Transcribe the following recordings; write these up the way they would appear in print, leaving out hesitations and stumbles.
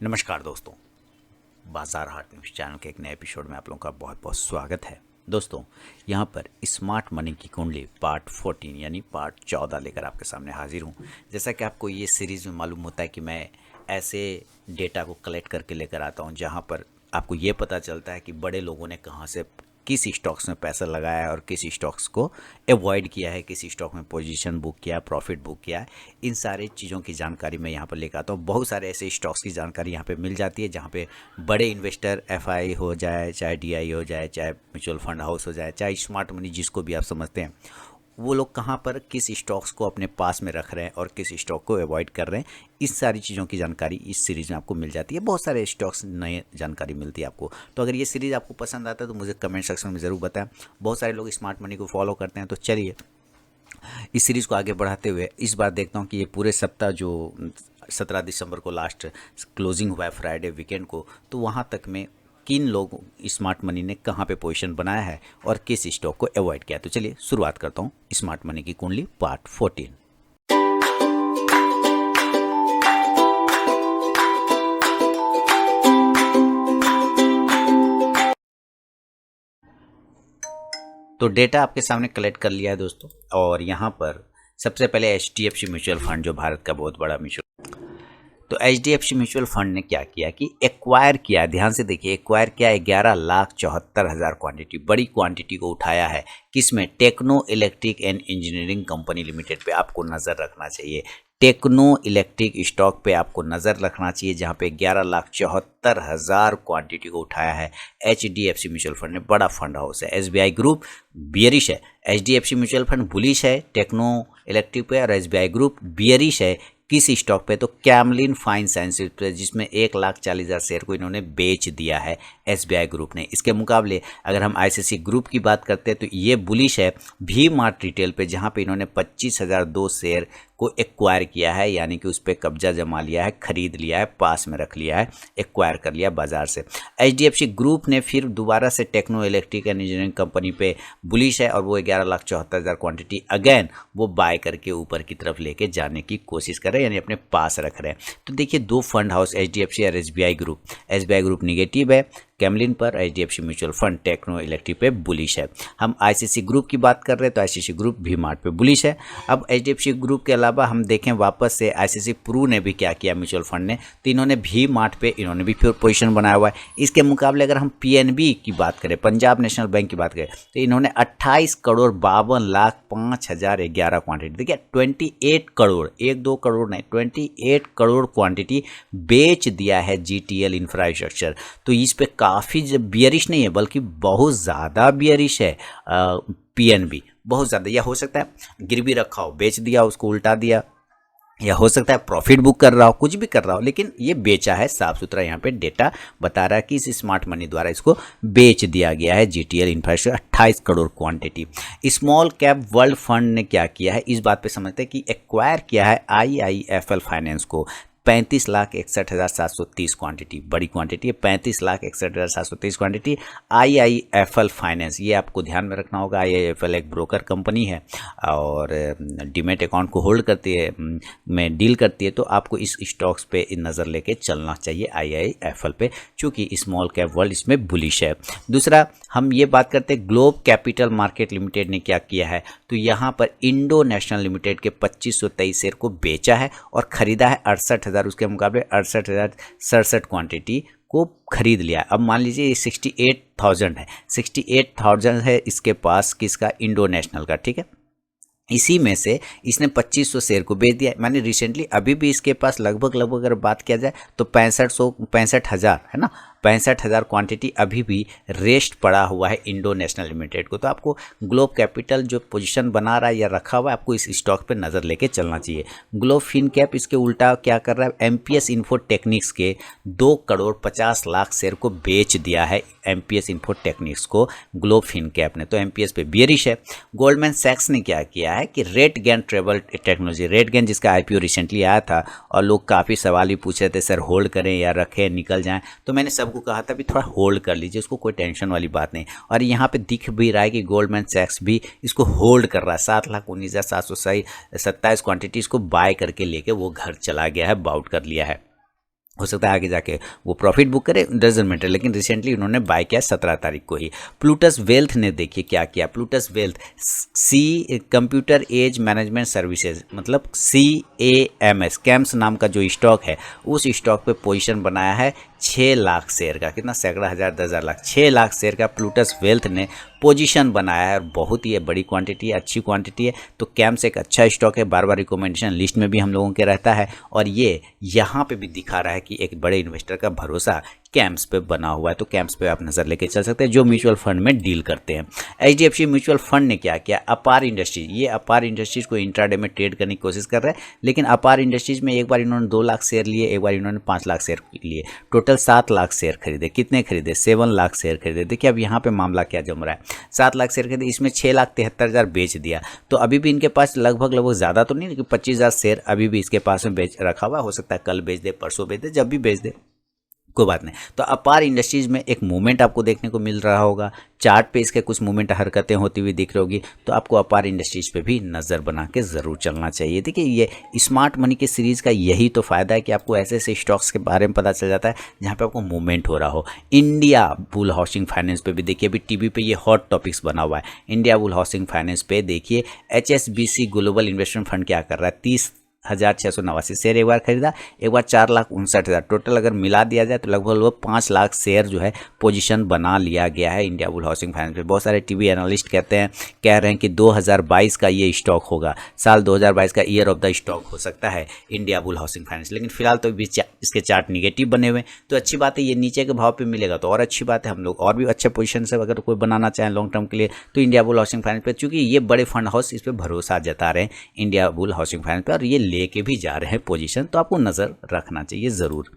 नमस्कार दोस्तों, बाजार हाट न्यूज़ चैनल के एक नए एपिसोड में आप लोगों का बहुत बहुत स्वागत है। दोस्तों, यहाँ पर स्मार्ट मनी की कुंडली पार्ट 14 यानी पार्ट 14 लेकर आपके सामने हाजिर हूँ। जैसा कि आपको ये सीरीज़ में मालूम होता है कि मैं ऐसे डेटा को कलेक्ट करके लेकर आता हूँ जहाँ पर आपको ये पता चलता है कि बड़े लोगों ने कहाँ से किस स्टॉक्स में पैसा लगाया है और किस स्टॉक्स को अवॉइड किया है, किस स्टॉक में पोजीशन बुक किया है, प्रॉफिट बुक किया है। इन सारी चीज़ों की जानकारी मैं यहाँ पर लेकर आता हूँ। बहुत सारे ऐसे स्टॉक्स की जानकारी यहाँ पे मिल जाती है जहाँ पे बड़े इन्वेस्टर एफआई हो जाए, चाहे डीआई हो जाए, चाहे म्यूचुअल फंड हाउस हो जाए, चाहे स्मार्ट मनी जिसको भी आप समझते हैं, वो लोग कहाँ पर किस स्टॉक्स को अपने पास में रख रहे हैं और किस स्टॉक को अवॉइड कर रहे हैं। इस सारी चीज़ों की जानकारी इस सीरीज़ में आपको मिल जाती है। बहुत सारे स्टॉक्स नए जानकारी मिलती है आपको। तो अगर ये सीरीज़ आपको पसंद आता है तो मुझे कमेंट सेक्शन में ज़रूर बताएं। बहुत सारे लोग स्मार्ट मनी को फॉलो करते हैं। तो चलिए इस सीरीज़ को आगे बढ़ाते हुए इस बार देखता हूँ कि ये पूरे सप्ताह जो 17 दिसंबर को लास्ट क्लोजिंग हुआ है फ्राइडे वीकेंड को, तो वहाँ तक में किन लोगों स्मार्ट मनी ने कहाँ पे पोजीशन बनाया है और किस स्टॉक को अवॉइड किया। तो चलिए शुरुआत करता हूँ स्मार्ट मनी की कुंडली पार्ट 14। तो डेटा आपके सामने कलेक्ट कर लिया है दोस्तों, और यहाँ पर सबसे पहले HDFC म्यूचुअल फंड जो भारत का बहुत बड़ा म्यूचुअल, तो HDFC म्यूचुअल फंड ने क्या किया कि एक्वायर किया। ध्यान से देखिए, एक्वायर किया 11,74,000 क्वांटिटी, बड़ी क्वांटिटी को उठाया है। किसमें? Techno Electric and Engineering Company Limited पे आपको नज़र रखना चाहिए। टेक्नो इलेक्ट्रिक स्टॉक पे आपको नज़र रखना चाहिए जहाँ पे 11,74,000 क्वांटिटी को उठाया है HDFC म्यूचुअल फंड ने। बड़ा फंड हाउस है। SBI ग्रुप बियरिश है, HDFC म्यूचुअल फंड बुलिश है टेक्नो इलेक्ट्रिक पे, और SBI ग्रुप बियरिश है किस स्टॉक पे? तो कैमलिन फाइन साइंसेज पे, जिसमें 1,40,000 शेयर को इन्होंने बेच दिया है SBI ग्रुप ने। इसके मुकाबले अगर हम ICICI ग्रुप की बात करते हैं तो ये बुलिश है भी मार्ट रिटेल पे, जहां पे इन्होंने 25,002 शेयर को एक्वायर किया है, यानी कि उस पर कब्जा जमा लिया है, खरीद लिया है, पास में रख लिया है, एक्वायर कर लिया बाजार से। HDFC ग्रुप ने फिर दोबारा से Techno Electric and Engineering Company पे बुलिश है और वो 11,74,000 क्वांटिटी अगेन वो बाय करके ऊपर की तरफ लेके जाने की कोशिश कर रहे हैं, यानी अपने पास रख रहे हैं। तो देखिए, दो फंड हाउस HDFC और SBI ग्रुप निगेटिव है कैमलिन पर, HDFC mutual fund Techno Electric पे बुलिश है। हम ICICI ग्रुप की बात कर रहे हैं तो ICICI ग्रुप भी मार्ट पे बुलिश है। अब HDFC ग्रुप के अलावा हम देखें वापस से ICICI प्रू ने भी क्या किया म्यूचुअल फंड ने, तो इन्होंने भी मार्ट पे इन्होंने भी फिर पोजीशन बनाया हुआ है। इसके मुकाबले अगर हम PNB की बात करें, पंजाब नेशनल बैंक की बात करें, तो इन्होंने 28,52,05,011 क्वांटिटी, देखिए 28 करोड़, 1-2 करोड़ नहीं, 28 करोड़ क्वांटिटी बेच दिया है GTL इंफ्रास्ट्रक्चर। तो इस पे काफ़ी बियरिश नहीं है बल्कि बहुत ज़्यादा बियरिश है PNB, बहुत ज़्यादा। या हो सकता है गिरवी रखा हो, बेच दिया, उसको उल्टा दिया, या हो सकता है प्रॉफिट बुक कर रहा हो, कुछ भी कर रहा हो, लेकिन ये बेचा है। साफ सुथरा यहाँ पे डेटा बता रहा है कि इस स्मार्ट मनी द्वारा इसको बेच दिया गया है GTL infrastructure 28 crore quantity. Small cap world fund ने क्या किया है, इस बात पे समझते हैं कि एक्वायर किया है IIFL फाइनेंस को 35,61,730 क्वांटिटी, बड़ी क्वांटिटी है, 35,61,730 क्वांटिटी। IIFL फाइनेंस, ये आपको ध्यान में रखना होगा। IIFL एक ब्रोकर कंपनी है और डीमेट अकाउंट को होल्ड करती है, में डील करती है, तो आपको इस स्टॉक्स पे नज़र लेके चलना चाहिए IIFL पे, चूँकि स्मॉल कैप वर्ल्ड इसमें बुलिश है। दूसरा हम ये बात करते हैं ग्लोब कैपिटल मार्केट लिमिटेड ने क्या किया है, तो यहाँ पर इंडो नेशनल लिमिटेड के 2523 शेयर को बेचा है और ख़रीदा है 68,000, उसके मुकाबले 68,067 क्वांटिटी को खरीद लिया। अब मान लीजिए ये 68,000 है, 68,000 है इसके पास, किसका? इंडो नेशनल का, ठीक है। इसी में से इसने 2500 शेयर को बेच दिया। मैंने रिसेंटली अभी भी इसके पास लगभग अगर बात किया जाए तो 65,000 है ना, 65,000 क्वांटिटी अभी भी रेस्ट पड़ा हुआ है इंडो नेशनल लिमिटेड को। तो आपको ग्लोब कैपिटल जो पोजीशन बना रहा है या रखा हुआ है, आपको इस स्टॉक पे नज़र लेके चलना चाहिए। ग्लोब फिनकैप इसके उल्टा क्या कर रहा है, MPS इन्फोटेक्निक्स के 2,50,00,000 शेयर को बेच दिया है MPS इन्फोटेक्निक्स को ग्लोब फिनकैप ने, तो MPS पे बियरिश है। गोल्डमैन सैक्स ने क्या किया है कि रेटगेन ट्रेवल टेक्नोलॉजी, रेटगेन जिसका IPO रिसेंटली आया था और लोग काफ़ी सवाल भी पूछ रहे थे, सर होल्ड करें या रखें, निकल जाएं, तो मैंने सबको कहा था भी थोड़ा होल्ड कर लीजिए, उसको कोई टेंशन वाली बात नहीं। और यहाँ पे दिख भी रहा है कि गोल्डमैन सैक्स भी इसको होल्ड कर रहा है। 7,19,727 क्वांटिटी इसको बाय करके लेके वो घर चला गया है, बाउट कर लिया है। हो सकता है आगे जाके वो प्रॉफिट बुक करे, डजंट मैटर, लेकिन रिसेंटली उन्होंने बाय किया 17 तारीख को ही। प्लूटस वेल्थ ने देखिए क्या किया। प्लूटस वेल्थ सी कंप्यूटर एज मैनेजमेंट सर्विसेज, मतलब CAMS कैम्स नाम का जो स्टॉक है, उस स्टॉक पे पोजीशन बनाया है 6 लाख शेयर का। कितना? सैकड़ा हज़ार 10,000 लाख, 6 लाख शेयर का प्लूटस वेल्थ ने पोजीशन बनाया है, और बहुत ही बड़ी क्वांटिटी है, अच्छी क्वांटिटी है। तो कैम्स एक अच्छा स्टॉक है, बार बार रिकमेंडेशन लिस्ट में भी हम लोगों के रहता है, और ये यहाँ पे भी दिखा रहा है कि एक बड़े इन्वेस्टर का भरोसा कैम्स पे बना हुआ है। तो कैम्स पे आप नज़र लेके चल सकते हैं जो म्यूचुअल फंड में डील करते हैं। HDFC म्यूचुअल फंड ने क्या किया? अपार इंडस्ट्रीज, ये अपार इंडस्ट्रीज को इंट्राडे में ट्रेड करने की कोशिश कर रहे हैं, लेकिन अपार इंडस्ट्रीज में एक बार इन्होंने 2 लाख शेयर लिए, एक बार इन्होंने 5 लाख शेयर लिए, टोटल 7 लाख शेयर खरीदे। कितने खरीदे? 7 लाख शेयर खरीदे। देखिए अब यहाँ पे मामला क्या जम रहा है। 7 लाख शेयर खरीदे, इसमें 6,73,000 बेच दिया। तो अभी भी इनके पास लगभग ज़्यादा तो नहीं, लेकिन 25,000 शेयर अभी भी इसके पास में बेच रखा हुआ। हो सकता है कल बेच दे, परसों बेच दे, जब भी बेच दे कोई बात नहीं। तो अपार इंडस्ट्रीज में एक मूवमेंट आपको देखने को मिल रहा होगा, चार्ट पे इसके कुछ मूवमेंट हरकतें होती हुई दिख रही होगी, तो आपको अपार इंडस्ट्रीज पे भी नज़र बना के ज़रूर चलना चाहिए। देखिए ये स्मार्ट मनी के सीरीज़ का यही तो फ़ायदा है कि आपको ऐसे ऐसे स्टॉक्स के बारे में पता चल जाता है जहाँ पे आपको मूवमेंट हो रहा हो। इंडिया बुल हाउसिंग फाइनेंस पे भी देखिए, अभी टीवी पे ये हॉट टॉपिक्स बना हुआ है। इंडिया बुल हाउसिंग फाइनेंस पे देखिए HSBC ग्लोबल इन्वेस्टमेंट फंड क्या कर रहा है। 30,689 शेयर एक बार खरीदा, एक बार 4,59,000, टोटल अगर मिला दिया जाए तो लगभग 5 लाख शेयर जो है पोजीशन बना लिया गया है इंडिया बुल हाउसिंग फाइनेंस पे। बहुत सारे टीवी एनालिस्ट कह रहे हैं कि 2022 का ये स्टॉक होगा, साल 2022 का ईयर ऑफ द स्टॉक हो सकता है इंडिया बुल हाउसिंग फाइनेंस। लेकिन फिलहाल तो इसके चार्ट निगेटिव बने हुए हैं, तो अच्छी बात है, ये नीचे के भाव पे मिलेगा तो और अच्छी बात है। हम लोग और भी अच्छे पोजीशन से अगर कोई बनाना चाहें लॉन्ग टर्म के लिए तो इंडिया बुल हाउसिंग फाइनेंस पे, चूंकि ये बड़े फंड हाउस इस पर भरोसा जता रहे हैं इंडिया बुल हाउसिंग फाइनेंस पे, और ये लेके भी जा रहे हैं पोजीशन, तो आपको नज़र रखना चाहिए ज़रूर।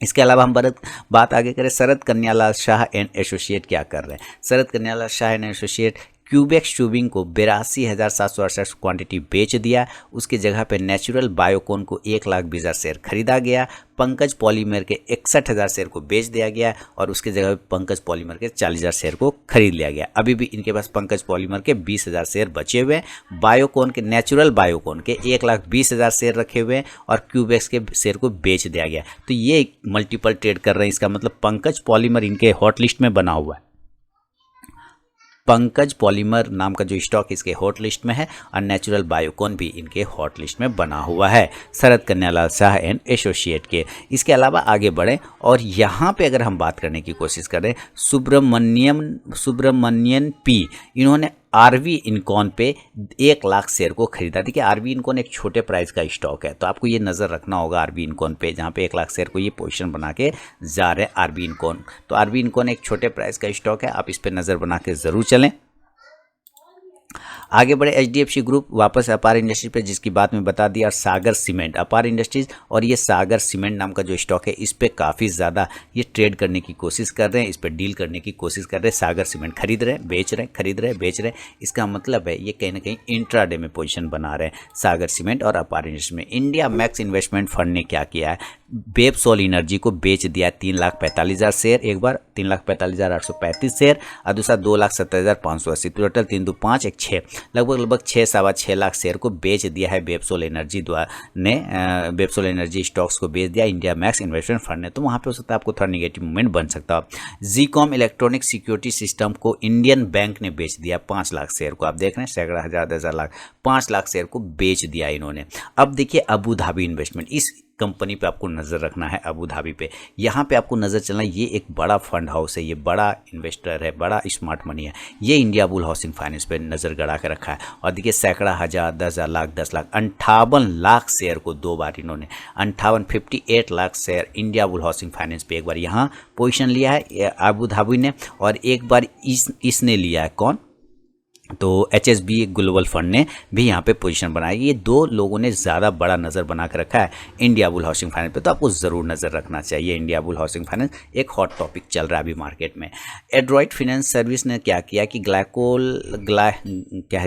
इसके अलावा हम बात आगे करें, शरद कन्यालाल शाह एंड एसोसिएट क्या कर रहे हैं। Sharad Kanyalal Shah and associate Cubex tubing को 82,768 क्वांटिटी बेच दिया, उसकी जगह पे नेचुरल बायोकॉन को 1,20,000 शेयर खरीदा गया। पंकज पॉलीमर के 61,000 शेयर को बेच दिया गया, और उसकी जगह पे पंकज पॉलीमर के 40,000 शेयर को खरीद लिया गया। अभी भी इनके पास पंकज पॉलीमर के 20,000 शेयर बचे हुए हैं। बायोकॉन के, नेचुरल बायोकॉन के 1,20,000 शेयर रखे हुए हैं, और क्यूबेक्स के शेयर को बेच दिया गया। तो ये मल्टीपल ट्रेड कर रहे हैं, इसका मतलब पंकज पॉलीमर इनके हॉट लिस्ट में बना हुआ है। पंकज पॉलीमर नाम का जो स्टॉक इसके हॉट लिस्ट में है, और नेचुरल बायोकॉन भी इनके हॉट लिस्ट में बना हुआ है शरद कन्यालाल शाह एंड एसोसिएट के। इसके अलावा आगे बढ़ें, और यहाँ पे अगर हम बात करने की कोशिश करें, सुब्रमण्यन पी, इन्होंने आरवी इनकॉन पे 1 लाख शेयर को खरीदा। देखिए आरवी इनकॉन एक छोटे प्राइस का स्टॉक है, तो आपको ये नज़र रखना होगा आरवी इनकॉन पे, जहाँ पे 1 लाख शेयर को ये पोजीशन बना के जा रहे हैं आरवी इनकॉन। तो आरवी इनकॉन एक छोटे प्राइस का स्टॉक है, आप इस पर नज़र बना के ज़रूर चलें। आगे बढ़े, HDFC ग्रुप वापस अपार इंडस्ट्रीज पे, जिसकी बात मैं बता दी, और सागर सीमेंट, अपार इंडस्ट्रीज और ये सागर सीमेंट नाम का जो स्टॉक है, इस पे काफ़ी ज़्यादा ये ट्रेड करने की कोशिश कर रहे हैं, इस पे डील करने की कोशिश कर रहे हैं। सागर सीमेंट खरीद रहे हैं, बेच रहे हैं, खरीद रहे हैं, बेच रहे हैं। इसका मतलब है ये कहीं ना कहीं इंट्राडे में पोजीशन बना रहे हैं सागर सीमेंट और अपार इंडस्ट्रीज में। इंडिया मैक्स इन्वेस्टमेंट फंड ने क्या किया है, बेबसॉल एनर्जी को बेच दिया 3,45,000 शेयर, एक बार 3,45,835 शेयर, और दूसरा 2,70,580, टोटल 3 2 5 1 6, लगभग 6-6.25 लाख शेयर को बेच दिया है बेबसोल एनर्जी ने, बेबसोल एनर्जी स्टॉक्स को बेच दिया इंडिया मैक्स इन्वेस्टमेंट फंड ने। तो वहाँ पे हो सकता है आपको थोड़ा निगेटिव मूवमेंट बन सकता है। जीकॉम इलेक्ट्रॉनिक सिक्योरिटी सिस्टम को इंडियन बैंक ने बेच दिया 5 लाख शेयर को, आप देख रहे हैं, सैकड़ा हज़ार 10,000 लाख, 5 लाख शेयर को बेच दिया इन्होंने। अब देखिए अबू धाबी इन्वेस्टमेंट, इस कंपनी पे आपको नज़र रखना है, अबू धाबी पे, यहाँ पे आपको नज़र चलना है। ये एक बड़ा फंड हाउस है, ये बड़ा इन्वेस्टर है, बड़ा स्मार्ट मनी है, ये इंडिया बुल हाउसिंग फाइनेंस पे नज़र गड़ा के रखा है। और देखिए सैकड़ा हज़ार, 10,000 लाख, 10 लाख, 58 लाख शेयर को 2 बार इन्होंने 58 lakh share India bull housing finance पे एक बार यहाँ पोजीशन लिया है अबू धाबी ने, और एक बार इसने लिया है, कौन, तो HSB ग्लोबल फंड ने भी यहाँ पे पोजीशन बनाई। ये 2 लोगों ने ज़्यादा बड़ा नज़र बना के रखा है इंडिया बुल हाउसिंग फाइनेंस पे, तो आपको ज़रूर नज़र रखना चाहिए। इंडिया बुल हाउसिंग फाइनेंस एक हॉट टॉपिक चल रहा है अभी मार्केट में। एड्रॉइड फाइनेंस सर्विस ने क्या किया कि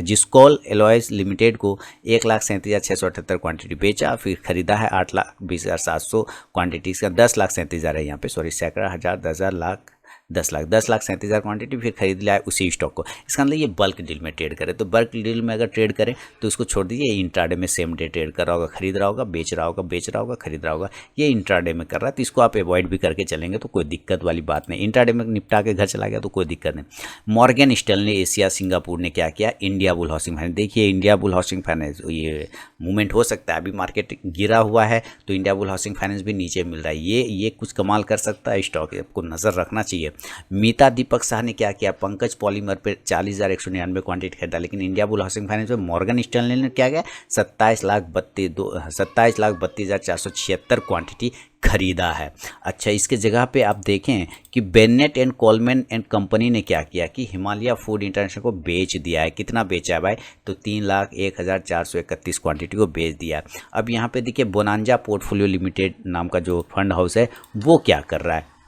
जिस्कॉल एलॉयज लिमिटेड को 1,37,678 क्वान्टिटी बेचा, फिर खरीदा है 8,20,700 क्वान्टिटीज़ का, 10,37,000 है यहाँ पे, सॉरी, सैकड़ा हज़ार, 10,000 लाख, 10 लाख 37,000 क्वांटिटी फिर खरीद लिया है उसी स्टॉक को। इसका मतलब ये बल्क डील में ट्रेड करे। तो बल्क डील में अगर ट्रेड करें तो उसको छोड़ दीजिए, इंट्राडे में सेम डे ट्रेड कर रहा होगा, खरीद रहा होगा, बेच रहा होगा, बेच रहा होगा, खरीद रहा होगा, ये इंट्राडे में कर रहा है। तो इसको आप अवॉइड भी करके चलेंगे तो कोई दिक्कत वाली बात नहीं। इंट्राडे में निपटा के घर चला गया तो कोई दिक्कत नहीं। मॉर्गन स्टैनली एशिया सिंगापुर ने क्या किया, इंडिया बुल हाउसिंग फाइनेंस, देखिए इंडिया बुल हाउसिंग फाइनेंस ये मूवमेंट हो सकता है, अभी मार्केट गिरा हुआ है तो इंडिया बुल हाउसिंग फाइनेंस भी नीचे मिल रहा है, ये कुछ कमाल कर सकता है स्टॉक, आपको नज़र रखना चाहिए। मीता दीपक शाह ने क्या किया, पंकज पॉलीमर पे 40,199 क्वांटिटी खरीदा, लेकिन इंडिया बुल हाउसिंग फाइनेंस में मॉर्गन स्टैनली ने क्या किया, 27,32,476 क्वांटिटी खरीदा है। अच्छा, इसके जगह पे आप देखें कि Bennett and Colman and company ने क्या किया कि हिमालय फूड इंटरनेशनल को बेच दिया है। कितना बेचा है भाई, तो 3,01,431 क्वांटिटी को बेच दिया है। अब यहाँ पे देखिए बोनांजा पोर्टफोलियो लिमिटेड नाम का जो फंड हाउस है वो क्या कर रहा है,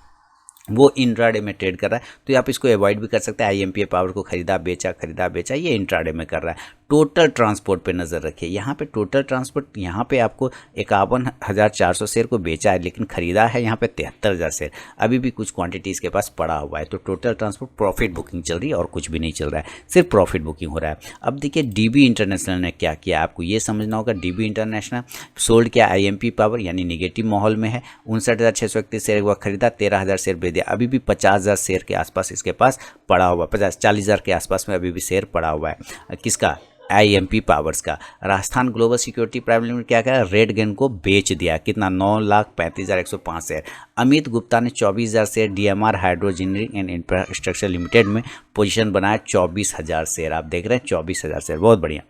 वो इंट्राडे में ट्रेड कर रहा है। तो आप इसको अवॉइड भी कर सकते हैं। IMPA पावर को खरीदा बेचा, ये इंट्राडे में कर रहा है। टोटल ट्रांसपोर्ट पे नज़र रखिए, यहाँ पे टोटल ट्रांसपोर्ट, यहाँ पे आपको 51,400 शेयर को बेचा है, लेकिन खरीदा है यहाँ पे 73,000 शेयर। अभी भी कुछ क्वांटिटी इसके पास पड़ा हुआ है। तो टोटल ट्रांसपोर्ट प्रॉफिट बुकिंग चल रही है और कुछ भी नहीं चल रहा है, सिर्फ प्रॉफिट बुकिंग हो रहा है। अब देखिए DB इंटरनेशनल ने क्या किया, आपको ये समझना होगा। DB इंटरनेशनल सोल्ड किया IMP पावर, यानी निगेटिव माहौल में है, 59,631 शेयर को खरीदा, 13,000 शेयर बेच दिया। अभी भी 50,000 शेयर के आसपास इसके पास पड़ा हुआ है, 40,000 के आसपास में अभी भी शेयर पड़ा हुआ है। किसका, IMP पावर्स का। Rajasthan global security private limited क्या करा, रेड गेन को बेच दिया, कितना, 9,35,105 शेयर। अमित गुप्ता ने 24,000 share DMR hydro engineering and infrastructure limited में पोजीशन बनाया, 24,000 शेयर। आप देख रहे हैं 24,000 शेयर, बहुत बढ़िया।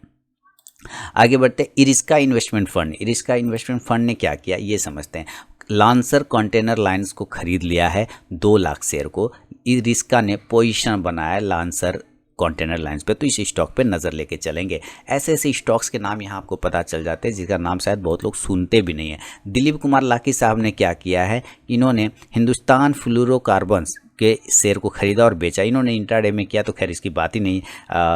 आगे बढ़ते, इरिस्का इन्वेस्टमेंट फंड ने क्या किया ये समझते हैं। लांसर कंटेनर लाइंस को खरीद लिया है 2 लाख शेयर को, इरिस्का ने पोजीशन बनाया लांसर कंटेनर लाइंस पे। तो इस स्टॉक पे नज़र लेके चलेंगे। ऐसे ऐसे स्टॉक्स के नाम यहाँ आपको पता चल जाते हैं जिसका नाम शायद बहुत लोग सुनते भी नहीं है। दिलीप कुमार लाकी साहब ने क्या किया है, इन्होंने हिंदुस्तान फ्लोरोकार्बन्स के शेयर को खरीदा और बेचा। इन्होंने इंट्राडे में किया तो खैर इसकी बात ही नहीं,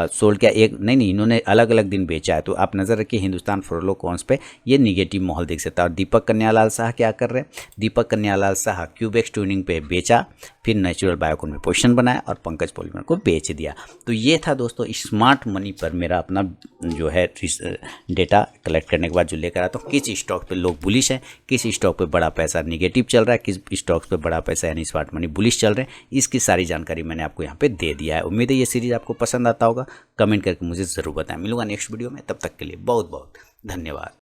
सोल्ड किया एक नहीं, इन्होंने अलग अलग दिन बेचा है। तो आप नज़र रखिए हिंदुस्तान फ्लोरोकॉन्स पे, ये निगेटिव माहौल देख सकता है। और दीपक कन्यालाल शाह क्या कर रहे हैं, दीपक कन्यालाल शाह क्यूबेक्स ट्यूनिंग पे बेचा, फिर नेचुरल बायोकॉन में पोजीशन बनाया और पंकज पॉलीमर को बेच दिया। तो ये था दोस्तों स्मार्ट मनी पर मेरा अपना जो है डेटा कलेक्ट करने के बाद जो लेकर आता हूँ, किस स्टॉक पे लोग बुलिश हैं, किस स्टॉक पे बड़ा पैसा निगेटिव चल रहा है, किस स्टॉक पे बड़ा पैसा यानी स्मार्ट मनी बुलिश चल रहे हैं, इसकी सारी जानकारी मैंने आपको यहाँ पे दे दिया है। उम्मीद है ये सीरीज़ आपको पसंद आता होगा, कमेंट करके मुझे ज़रूर बताएं। मिलूंगा नेक्स्ट वीडियो में, तब तक के लिए बहुत बहुत धन्यवाद।